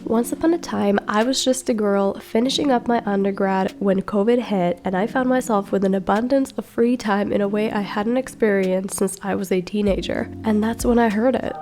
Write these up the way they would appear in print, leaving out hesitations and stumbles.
Once upon a time, I was just a girl finishing up my undergrad when COVID hit, and I found myself with an abundance of free time in a way I hadn't experienced since I was a teenager. And that's when I heard it.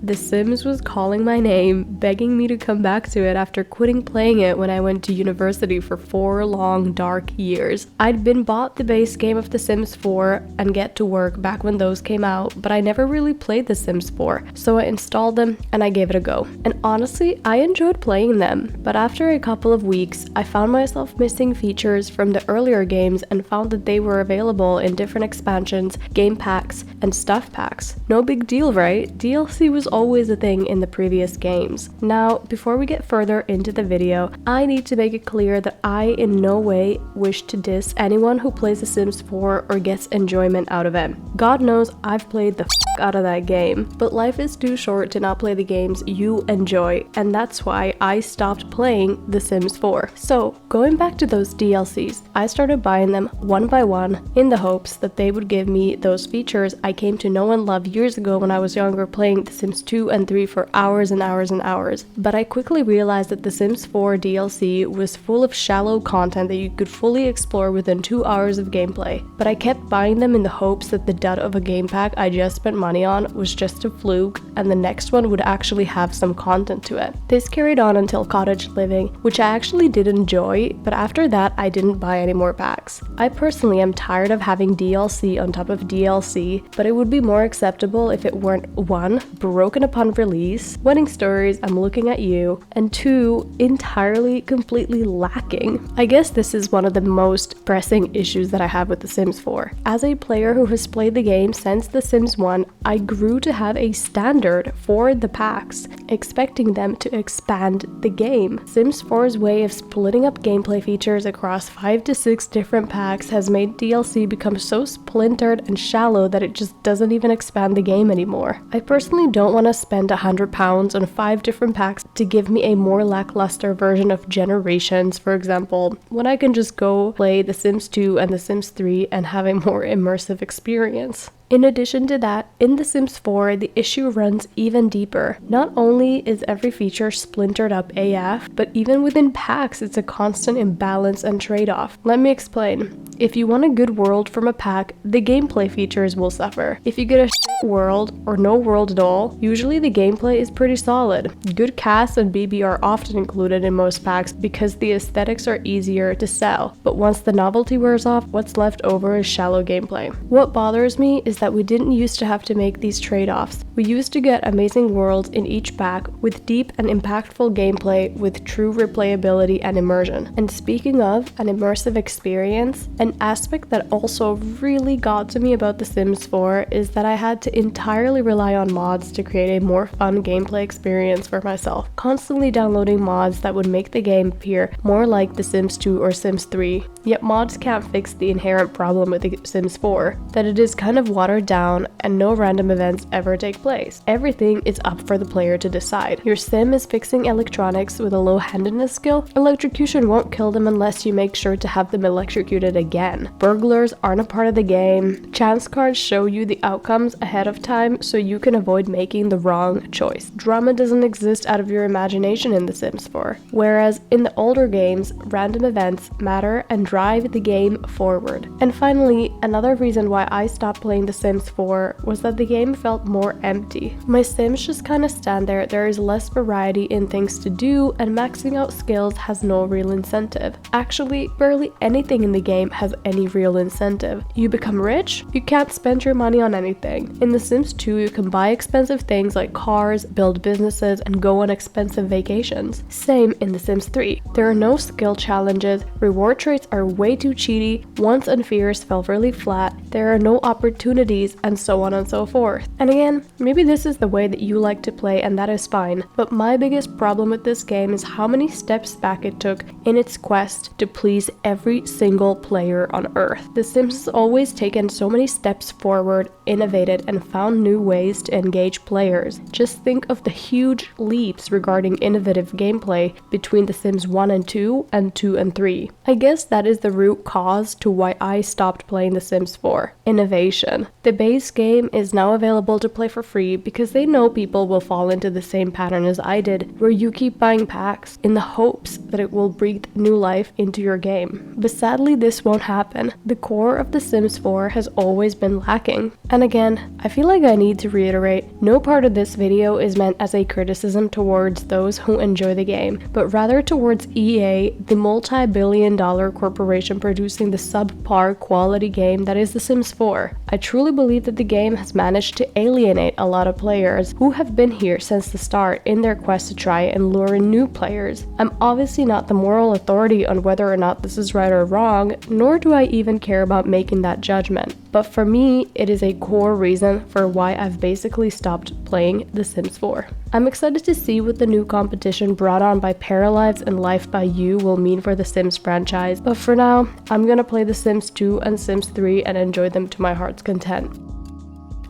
The Sims was calling my name, begging me to come back to it after quitting playing it when I went to university for 4 long, dark years. I'd been bought the base game of The Sims 4 and Get to Work back when those came out, but I never really played The Sims 4, so I installed them and I gave it a go. And honestly, I enjoyed playing them, but after a couple of weeks, I found myself missing features from the earlier games and found that they were available in different expansions, game packs, and stuff packs. No big deal, right? DLC was always a thing in the previous games. Now, before we get further into the video, I need to make it clear that I in no way wish to diss anyone who plays The Sims 4 or gets enjoyment out of it. God knows I've played the out of that game, but life is too short to not play the games you enjoy, and that's why I stopped playing The Sims 4. So, going back to those DLCs, I started buying them one by one in the hopes that they would give me those features I came to know and love years ago when I was younger playing The Sims 2 and 3 for hours and hours and hours. But I quickly realized that The Sims 4 DLC was full of shallow content that you could fully explore within 2 hours of gameplay. But I kept buying them in the hopes that the dud of a game pack I just spent money on was just a fluke and the next one would actually have some content to it. This carried on until Cottage Living, which I actually did enjoy, but after that I didn't buy any more packs. I personally am tired of having DLC on top of DLC, but it would be more acceptable if it weren't 1. Broken upon release, Wedding Stories, I'm Looking at You, and 2. Entirely, completely lacking. I guess this is one of the most pressing issues that I have with The Sims 4. As a player who has played the game since The Sims 1, I grew to have a standard for the packs, expecting them to expand the game. Sims 4's way of splitting up gameplay features across 5 to 6 different packs has made DLC become so splintered and shallow that it just doesn't even expand the game anymore. I personally don't want to spend £100 on 5 different packs to give me a more lackluster version of Generations, for example, when I can just go play The Sims 2 and The Sims 3 and have a more immersive experience. In addition to that, in The Sims 4, the issue runs even deeper. Not only is every feature splintered up AF, but even within packs, it's a constant imbalance and trade-off. Let me explain. If you want a good world from a pack, the gameplay features will suffer. If you get a shit world or no world at all, usually the gameplay is pretty solid. Good cast and BB are often included in most packs because the aesthetics are easier to sell, but once the novelty wears off, what's left over is shallow gameplay. What bothers me is that we didn't used to have to make these trade-offs. We used to get amazing worlds in each pack with deep and impactful gameplay with true replayability and immersion. And speaking of an immersive experience, an aspect that also really got to me about The Sims 4 is that I had to entirely rely on mods to create a more fun gameplay experience for myself, constantly downloading mods that would make the game appear more like The Sims 2 or Sims 3. Yet mods can't fix the inherent problem with The Sims 4, that it is kind of watered down and no random events ever take place. Everything is up for the player to decide. Your sim is fixing electronics with a low-handedness skill. Electrocution won't kill them unless you make sure to have them electrocuted again. Burglars aren't a part of the game. Chance cards show you the outcomes ahead of time so you can avoid making the wrong choice. Drama doesn't exist out of your imagination in The Sims 4. Whereas in the older games, random events matter and drive the game forward. And finally, another reason why I stopped playing The Sims 4 was that the game felt more empty. My sims just kinda stand there is less variety in things to do, and maxing out skills has no real incentive. Actually, barely anything in the game has any real incentive. You become rich? You can't spend your money on anything. In The Sims 2, you can buy expensive things like cars, build businesses, and go on expensive vacations. Same in The Sims 3. There are no skill challenges, reward traits are way too cheaty, wants and fears fell really flat, there are no opportunities, and so on and so forth. And again, maybe this is the way that you like to play and that is fine, but my biggest problem with this game is how many steps back it took in its quest to please every single player here on Earth. The Sims has always taken so many steps forward, innovated, and found new ways to engage players. Just think of the huge leaps regarding innovative gameplay between The Sims 1 and 2 and 2 and 3. I guess that is the root cause to why I stopped playing The Sims 4. Innovation. The base game is now available to play for free because they know people will fall into the same pattern as I did, where you keep buying packs in the hopes that it will breathe new life into your game. But sadly, this won't happen. The core of The Sims 4 has always been lacking. And again, I feel like I need to reiterate, no part of this video is meant as a criticism towards those who enjoy the game, but rather towards EA, the multi-billion-dollar corporation producing the subpar quality game that is The Sims 4. I truly believe that the game has managed to alienate a lot of players who have been here since the start in their quest to try and lure in new players. I'm obviously not the moral authority on whether or not this is right or wrong, nor do I even care about making that judgment. But for me, it is a core reason for why I've basically stopped playing The Sims 4. I'm excited to see what the new competition brought on by Paralives and Life by You will mean for the Sims franchise, but for now, I'm gonna play The Sims 2 and Sims 3 and enjoy them to my heart's content.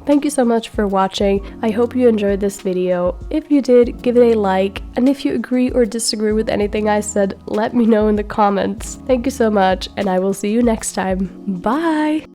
Thank you so much for watching. I hope you enjoyed this video. If you did, give it a like, and if you agree or disagree with anything I said, let me know in the comments. Thank you so much, and I will see you next time. Bye!